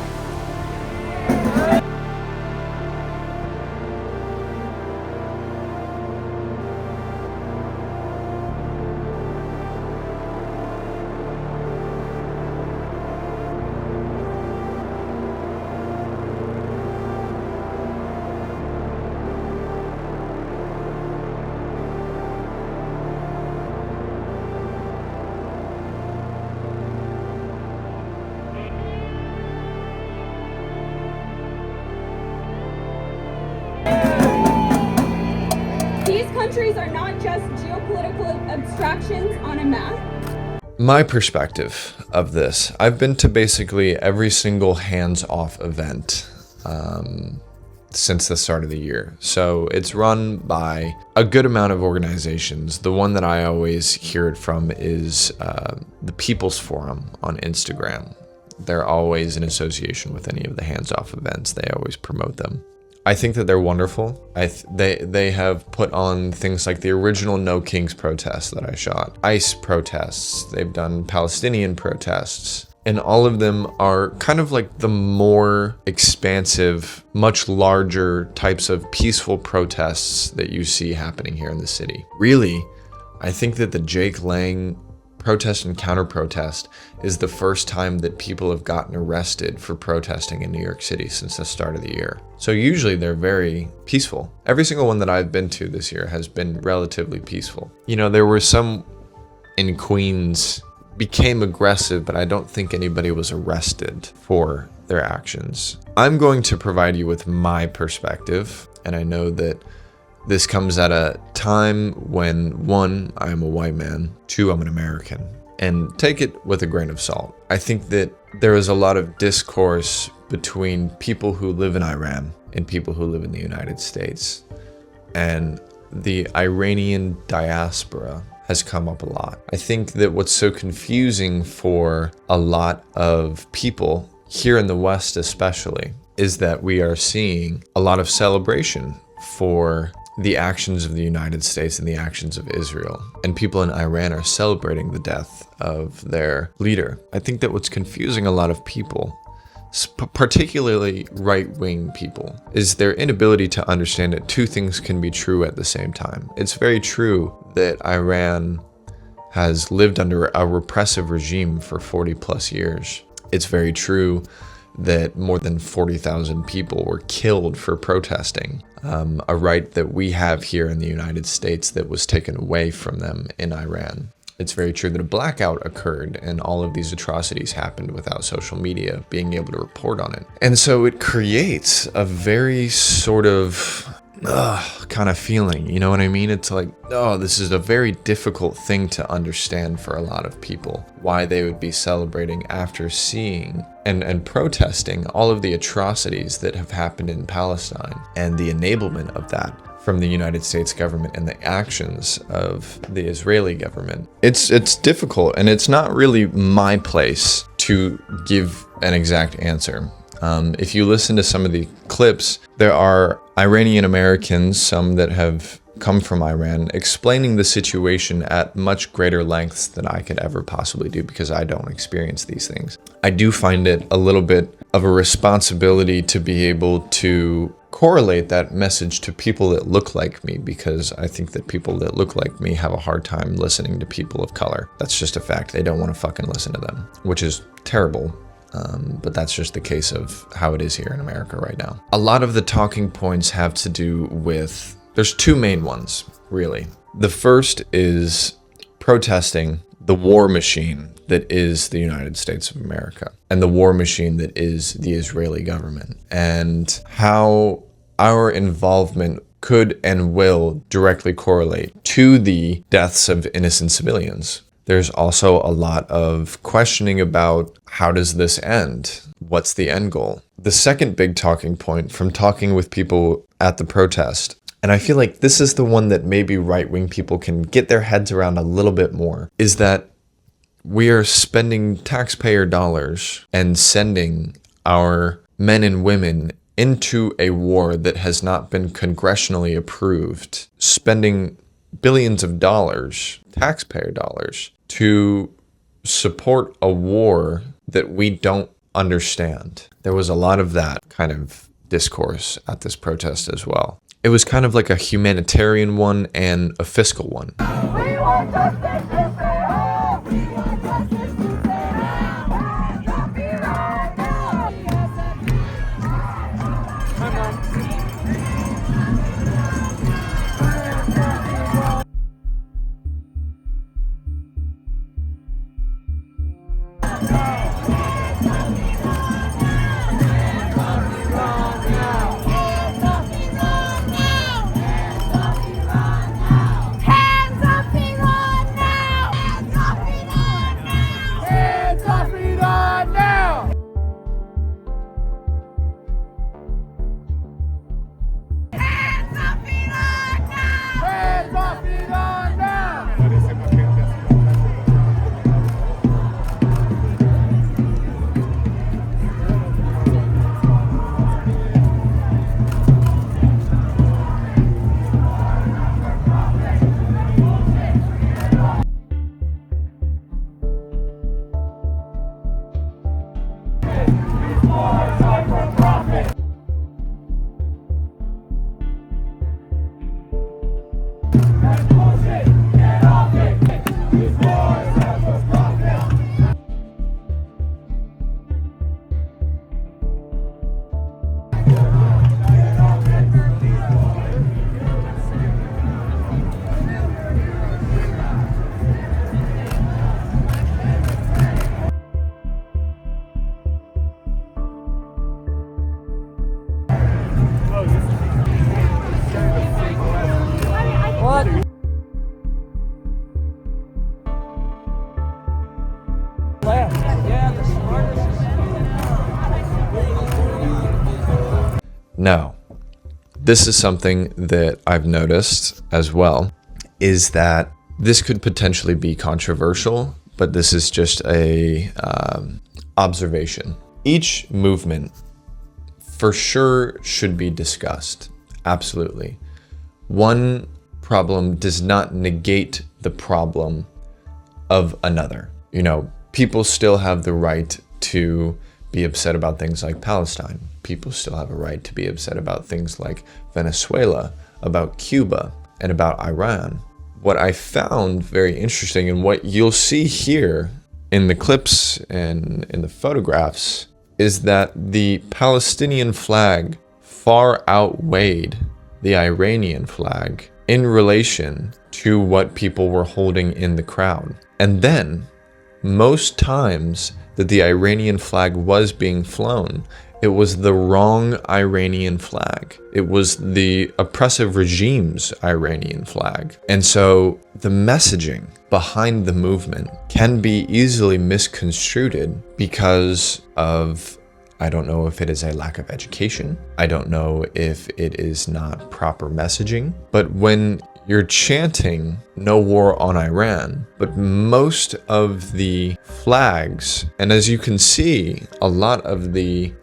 These countries are not just geopolitical abstractions on a map. My perspective of this, I've been to basically every single hands-off event since the start of the year. So it's run by a good amount of organizations. The one that I always hear it from is the People's Forum on Instagram. They're always in association with any of the hands-off events. They always promote them. I think that they're wonderful. They have put on things like the original No Kings protest that I shot, ICE protests, they've done Palestinian protests, and all of them are kind of like the more expansive, much larger types of peaceful protests that you see happening here in the city. Really, I think that the Jake Lang protest and counter-protest is the first time that people have gotten arrested for protesting in New York City since the start of the year. So usually they're very peaceful. Every single one that I've been to this year has been relatively peaceful. You know, there were some in Queens became aggressive, but I don't think anybody was arrested for their actions. I'm going to provide you with my perspective, and I know that this comes at a time when, one, I am a white man, two, I'm an American, and take it with a grain of salt. I think that there is a lot of discourse between people who live in Iran and people who live in the United States. And the Iranian diaspora has come up a lot. I think that what's so confusing for a lot of people here in the West especially is that we are seeing a lot of celebration for the actions of the United States and the actions of Israel. And people in Iran are celebrating the death of their leader. I think that what's confusing a lot of people, particularly right-wing people, is their inability to understand that two things can be true at the same time. It's very true that Iran has lived under a repressive regime for 40 plus years. It's very true that more than 40,000 people were killed for protesting, a right that we have here in the United States that was taken away from them in Iran. It's very true that a blackout occurred and all of these atrocities happened without social media being able to report on it. And so it creates a very sort of kind of feeling, you know what I mean? It's like, oh, this is a very difficult thing to understand for a lot of people, why they would be celebrating after seeing and protesting all of the atrocities that have happened in Palestine and the enablement of that from the United States government and the actions of the Israeli government. It's difficult, and it's not really my place to give an exact answer. If you listen to some of the clips, there are Iranian Americans, some that have come from Iran, explaining the situation at much greater lengths than I could ever possibly do because I don't experience these things. I do find it a little bit of a responsibility to be able to correlate that message to people that look like me, because I think that people that look like me have a hard time listening to people of color. That's just a fact. They don't want to fucking listen to them, which is terrible. But that's just the case of how it is here in America right now. A lot of the talking points have to do with, there's two main ones, really. The first is protesting the war machine that is the United States of America and the war machine that is the Israeli government, and how our involvement could and will directly correlate to the deaths of innocent civilians. There's also a lot of questioning about how does this end? What's the end goal? The second big talking point from talking with people at the protest, and I feel like this is the one that maybe right-wing people can get their heads around a little bit more, is that we are spending taxpayer dollars and sending our men and women into a war that has not been congressionally approved, spending billions of dollars, taxpayer dollars, to support a war that we don't understand. There was a lot of that kind of discourse at this protest as well. It was kind of like a humanitarian one and a fiscal one. We want justice to Israel! We want justice to Israel! Stop it right now! Come on. Hands off Iran now! Hands off Iran now! Hands off Iran now! Hands off Iran now! Hands off Iran now! What? Yeah, the smartest. No. This is something that I've noticed as well, is that this could potentially be controversial, but this is just a observation. Each movement for sure should be discussed. Absolutely. One problem does not negate the problem of another. You know, people still have the right to be upset about things like Palestine. People still have a right to be upset about things like Venezuela, about Cuba, and about Iran. What I found very interesting, and what you'll see here in the clips and in the photographs, is that the Palestinian flag far outweighed the Iranian flag in relation to what people were holding in the crowd. And then, most times that the Iranian flag was being flown, it was the wrong Iranian flag. It was the oppressive regime's Iranian flag. And so the messaging behind the movement can be easily misconstrued because of, I don't know if it is a lack of education. I don't know if it is not proper messaging. But when you're chanting no war on Iran, but most of the flags, and as you can see, a lot of the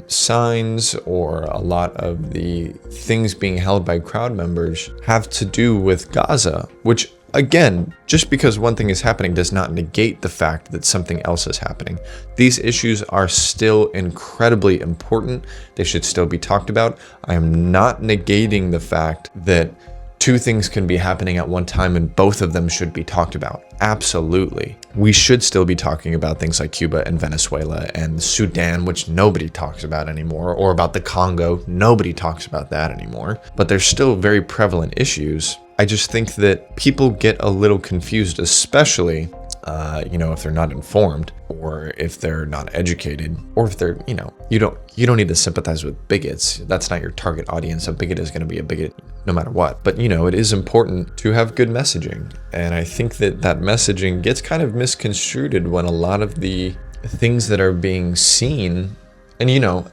signs or a lot of the things being held by crowd members have to do with Gaza, which again, just because one thing is happening does not negate the fact that something else is happening. These issues are still incredibly important. They should still be talked about. I am not negating the fact that two things can be happening at one time and both of them should be talked about. Absolutely. We should still be talking about things like Cuba and Venezuela and Sudan, which nobody talks about anymore, or about the Congo. Nobody talks about that anymore. But there's still very prevalent issues. I just think that people get a little confused, especially, if they're not informed, or if they're not educated, or if they're, you don't need to sympathize with bigots. That's not your target audience. A bigot is going to be a bigot no matter what. But, it is important to have good messaging. And I think that messaging gets kind of misconstrued when a lot of the things that are being seen, and,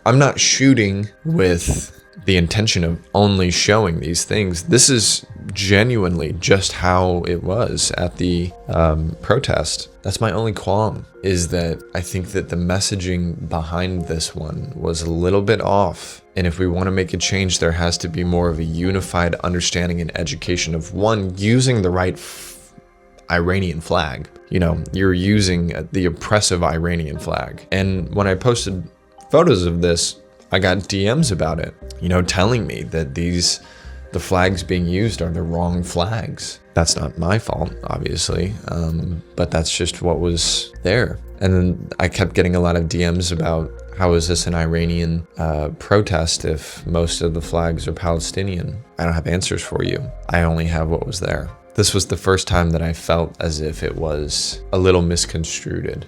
I'm not shooting with the intention of only showing these things. This is genuinely just how it was at the protest. That's my only qualm, is that I think that the messaging behind this one was a little bit off. And if we want to make a change, there has to be more of a unified understanding and education of, one, using the right Iranian flag. You're using the oppressive Iranian flag. And when I posted photos of this, I got DMs about it, telling me that the flags being used are the wrong flags. That's not my fault, obviously, but that's just what was there. And then I kept getting a lot of DMs about, how is this an Iranian protest if most of the flags are Palestinian? I don't have answers for you. I only have what was there. This was the first time that I felt as if it was a little misconstrued.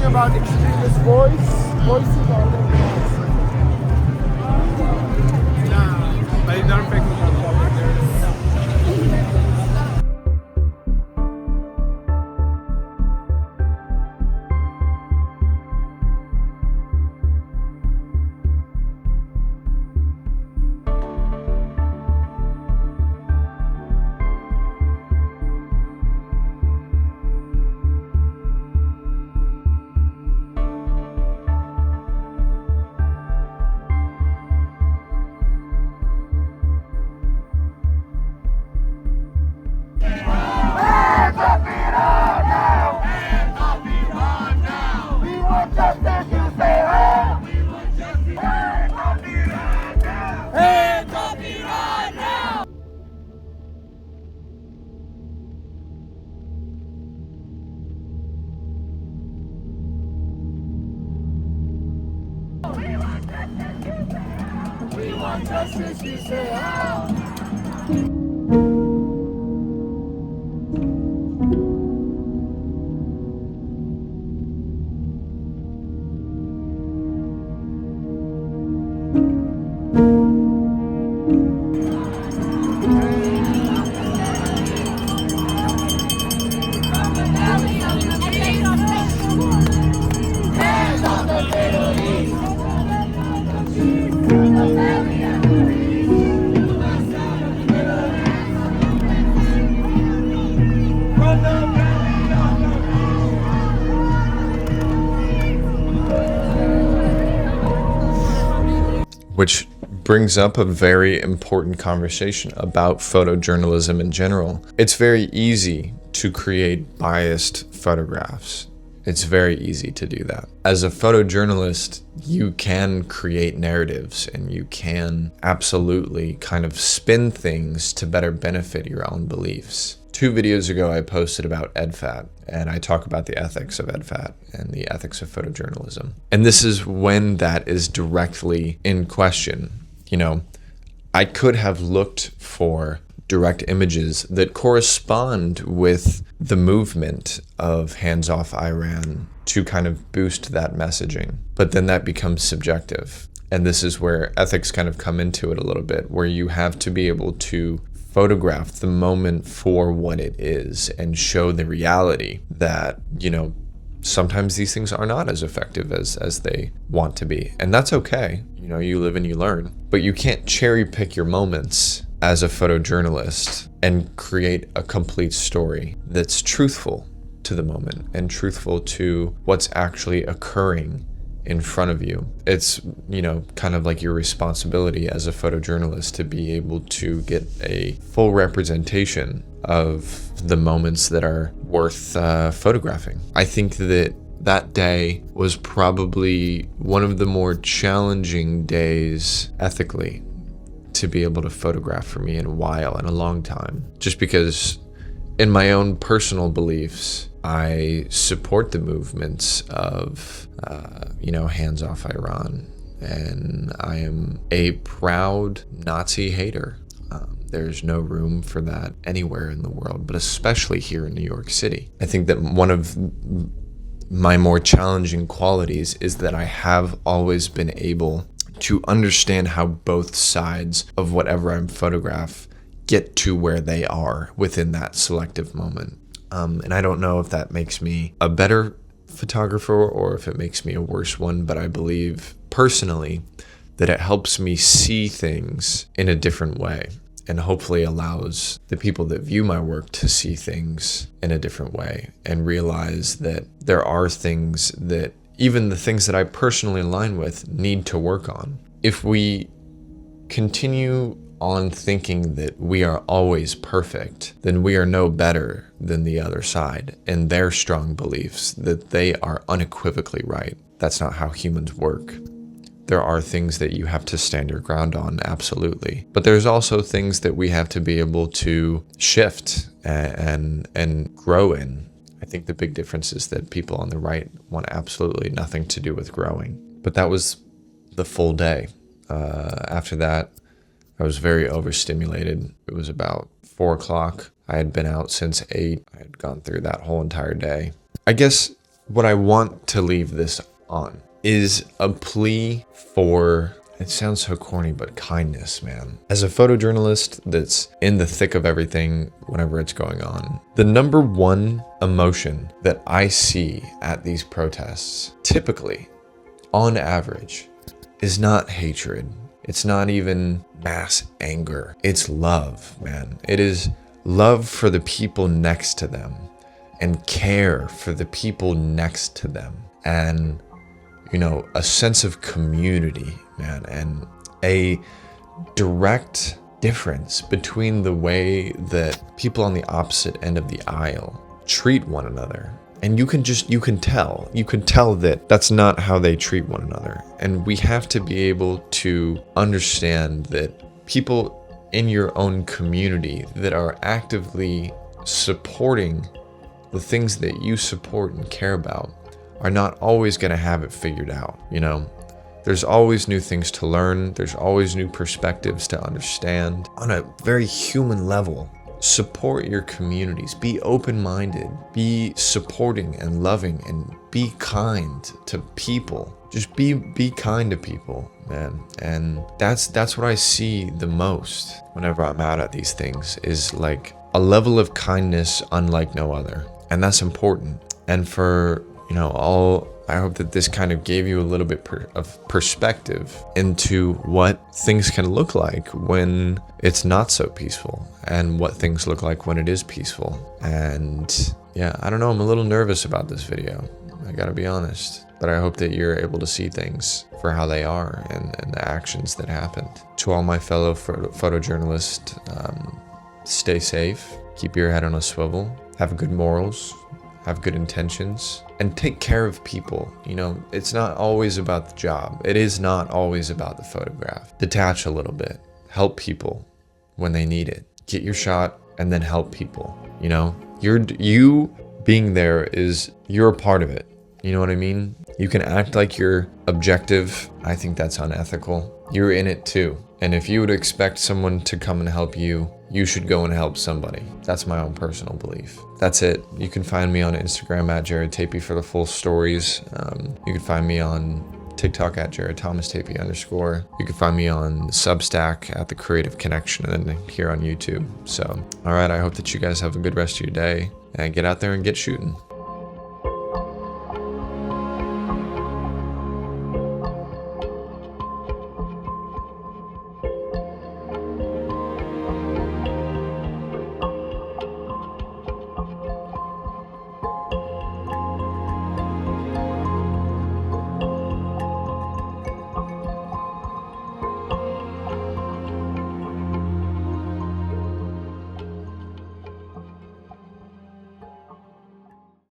About extremist voices are the But you don't pick them up. We want justice, you say how? which brings up a very important conversation about photojournalism in general. It's very easy to create biased photographs. It's very easy to do that. As a photojournalist, you can create narratives and you can absolutely kind of spin things to better benefit your own beliefs. 2 videos ago, I posted about EdFat, and I talk about the ethics of EdFat and the ethics of photojournalism. And this is when that is directly in question. You know, I could have looked for direct images that correspond with the movement of Hands Off Iran to kind of boost that messaging. But then that becomes subjective. And this is where ethics kind of come into it a little bit, where you have to be able to photograph the moment for what it is and show the reality that, you know, sometimes these things are not as effective as they want to be. And that's okay. You know, you live and you learn. But you can't cherry pick your moments as a photojournalist and create a complete story that's truthful to the moment and truthful to what's actually occurring in front of you. It's, you know, kind of like your responsibility as a photojournalist to be able to get a full representation of the moments that are worth photographing. I think that day was probably one of the more challenging days ethically to be able to photograph for me in a long time. Just because in my own personal beliefs, I support the movements of, Hands Off Iran. And I am a proud Nazi hater. There's no room for that anywhere in the world, but especially here in New York City. I think that one of my more challenging qualities is that I have always been able to understand how both sides of whatever I'm photograph get to where they are within that selective moment. And I don't know if that makes me a better photographer or if it makes me a worse one, but I believe personally that it helps me see things in a different way and hopefully allows the people that view my work to see things in a different way and realize that there are things that even the things that I personally align with need to work on. If we continue on thinking that we are always perfect, then we are no better than the other side and their strong beliefs that they are unequivocally right. That's not how humans work. There are things that you have to stand your ground on, absolutely. But there's also things that we have to be able to shift and grow in. I think the big difference is that people on the right want absolutely nothing to do with growing. But that was the full day. After that, I was very overstimulated. It was about 4 o'clock. I had been out since 8. I had gone through that whole entire day. I guess what I want to leave this on is a plea for, it sounds so corny, but kindness, man. As a photojournalist that's in the thick of everything whenever it's going on, the number one emotion that I see at these protests, typically, on average, is not hatred. It's not even mass anger. It's love, man. It is love for the people next to them and care for the people next to them. And, you know, a sense of community, man, and a direct difference between the way that people on the opposite end of the aisle treat one another. And you can tell that that's not how they treat one another. And we have to be able to understand that people in your own community that are actively supporting the things that you support and care about are not always going to have it figured out. You know, there's always new things to learn. There's always new perspectives to understand on a very human level. Support your communities, be open-minded, be supporting and loving, and be kind to people. Just be kind to people, man. And that's what I see the most whenever I'm out at these things, is like a level of kindness unlike no other. And that's important. And for, you know, I hope that this kind of gave you a little bit of perspective into what things can look like when it's not so peaceful and what things look like when it is peaceful. And yeah, I don't know, I'm a little nervous about this video. I gotta be honest. but I hope that you're able to see things for how they are and the actions that happened. To all my fellow photojournalists, stay safe, keep your head on a swivel, have good morals, have good intentions, and take care of people. You know, it's not always about the job. It is not always about the photograph. Detach a little bit. Help people when they need it. Get your shot and then help people. You know, you being there is, you're a part of it. You know what I mean? You can act like you're objective. I think that's unethical. You're in it too. And if you would expect someone to come and help you, you should go and help somebody. That's my own personal belief. That's it. You can find me on Instagram at Jared Tapey for the full stories. You can find me on TikTok at Jared Thomas Tapey _. You can find me on Substack at The Creative Connection, and then here on YouTube. So, all right, I hope that you guys have a good rest of your day and get out there and get shooting.